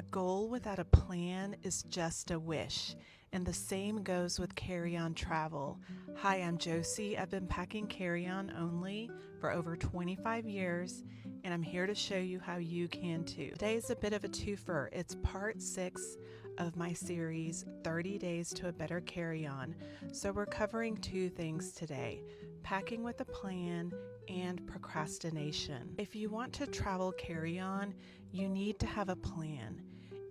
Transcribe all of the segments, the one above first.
A goal without a plan is just a wish, and the same goes with carry-on travel. Hi, I'm Josie. I've been packing carry-on only for over 25 years, and I'm here to show you how you can too. Today is a bit of a twofer. It's part 6 of my series, 30 Days to a Better Carry-On. So we're covering two things today, packing with a plan and procrastination. If you want to travel carry-on, you need to have a plan.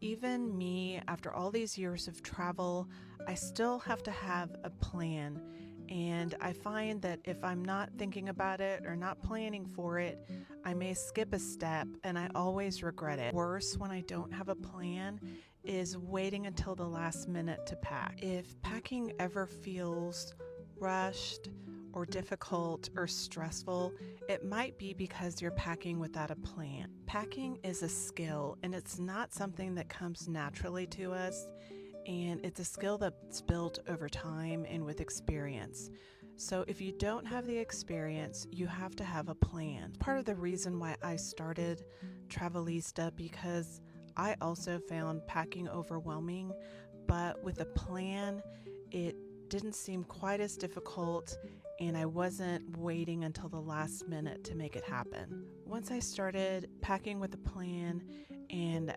Even me, after all these years of travel, I still have to have a plan. And I find that if I'm not thinking about it or not planning for it, I may skip a step and I always regret it. Worse, when I don't have a plan, is waiting until the last minute to pack. If packing ever feels rushed or difficult or stressful, it might be because you're packing without a plan. Packing is a skill, and it's not something that comes naturally to us, and it's a skill that's built over time and with experience. So if you don't have the experience, you have to have a plan. Part of the reason why I started Travelista, because I also found packing overwhelming, but with a plan, it didn't seem quite as difficult, and I wasn't waiting until the last minute to make it happen. Once I started packing with a plan and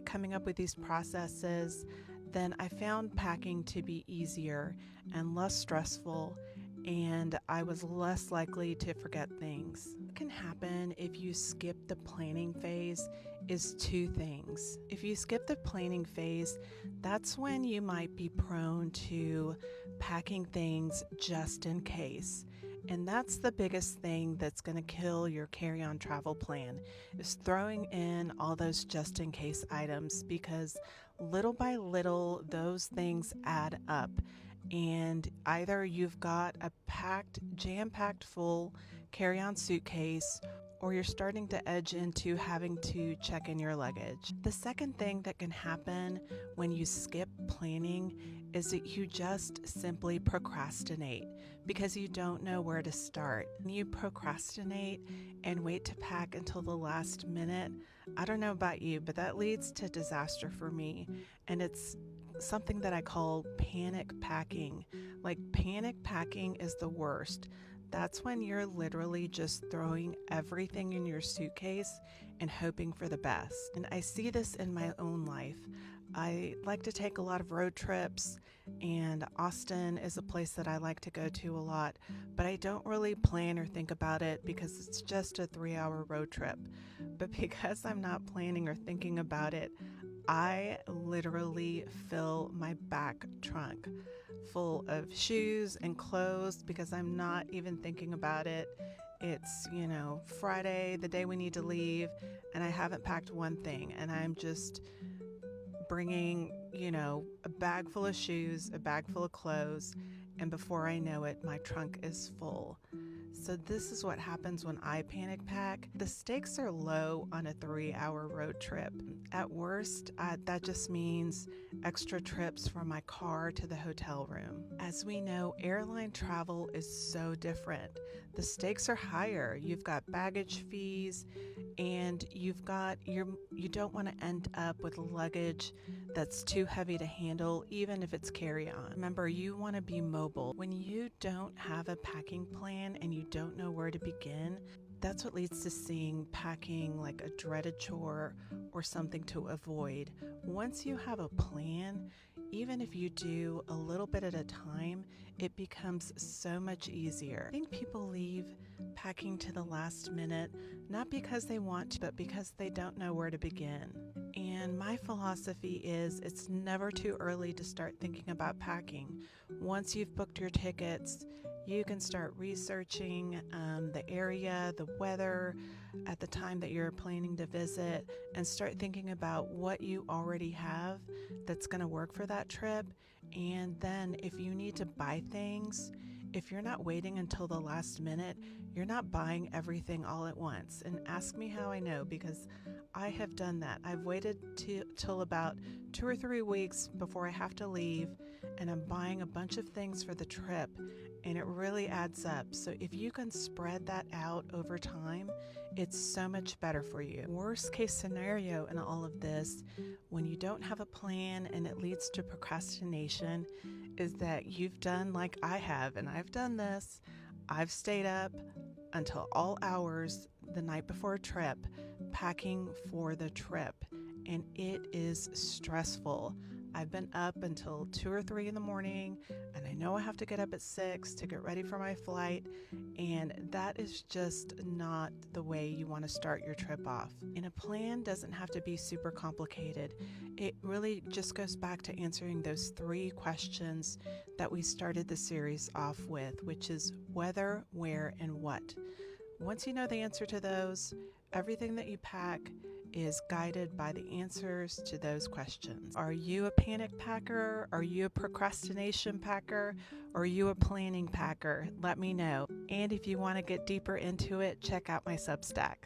coming up with these processes, then I found packing to be easier and less stressful, and I was less likely to forget things. What can happen if you skip the planning phase is two things. If you skip the planning phase, that's when you might be prone to packing things just in case. And that's the biggest thing that's going to kill your carry-on travel plan, is throwing in all those just in case items, because little by little those things add up. And either you've got a jam-packed full carry-on suitcase, or you're starting to edge into having to check in your luggage. The second thing that can happen when you skip planning is that you just simply procrastinate because you don't know where to start. When you procrastinate and wait to pack until the last minute, I don't know about you, but that leads to disaster for me. And it's something that I call panic packing. Like, panic packing is the worst. That's when you're literally just throwing everything in your suitcase and hoping for the best. And I see this in my own life. I like to take a lot of road trips, and Austin is a place that I like to go to a lot, but I don't really plan or think about it because it's just a 3-hour road trip. But because I'm not planning or thinking about it, I literally fill my back trunk full of shoes and clothes because I'm not even thinking about it. It's, Friday, the day we need to leave, and I haven't packed one thing, and I'm just bringing, a bag full of shoes, a bag full of clothes, and before I know it, my trunk is full. So this is what happens when I panic pack. The stakes are low on a 3-hour road trip. At worst, that just means extra trips from my car to the hotel room. As we know, airline travel is so different. The stakes are higher. You've got baggage fees, and you don't want to end up with luggage that's too heavy to handle, even if it's carry-on. Remember, you want to be mobile. When you don't have a packing plan and you don't know where to begin, that's what leads to seeing packing like a dreaded chore or something to avoid. Once you have a plan, even if you do a little bit at a time, it becomes so much easier. I think people leave packing to the last minute, not because they want to, but because they don't know where to begin. And my philosophy is it's never too early to start thinking about packing. Once you've booked your tickets, you can start researching the area, the weather at the time that you're planning to visit, and start thinking about what you already have that's going to work for that trip. And then if you need to buy things, if you're not waiting until the last minute, you're not buying everything all at once. And ask me how I know, because I have done that. I've waited till about 2 or 3 weeks before I have to leave, and I'm buying a bunch of things for the trip. and it really adds up. So if you can spread that out over time, it's so much better for you. Worst case scenario in all of this, when you don't have a plan and it leads to procrastination, is that you've done like I have, and I've done this. I've stayed up until all hours the night before a trip packing for the trip, and it is stressful. I've been up until 2 or 3 in the morning, and I know I have to get up at 6 to get ready for my flight, and that is just not the way you want to start your trip off. And a plan doesn't have to be super complicated. It really just goes back to answering those 3 questions that we started the series off with, which is whether, where, and what. Once you know the answer to those, everything that you pack is guided by the answers to those questions. Are you a panic packer? Are you a procrastination packer? Or are you a planning packer? Let me know. And if you want to get deeper into it, check out my Substack.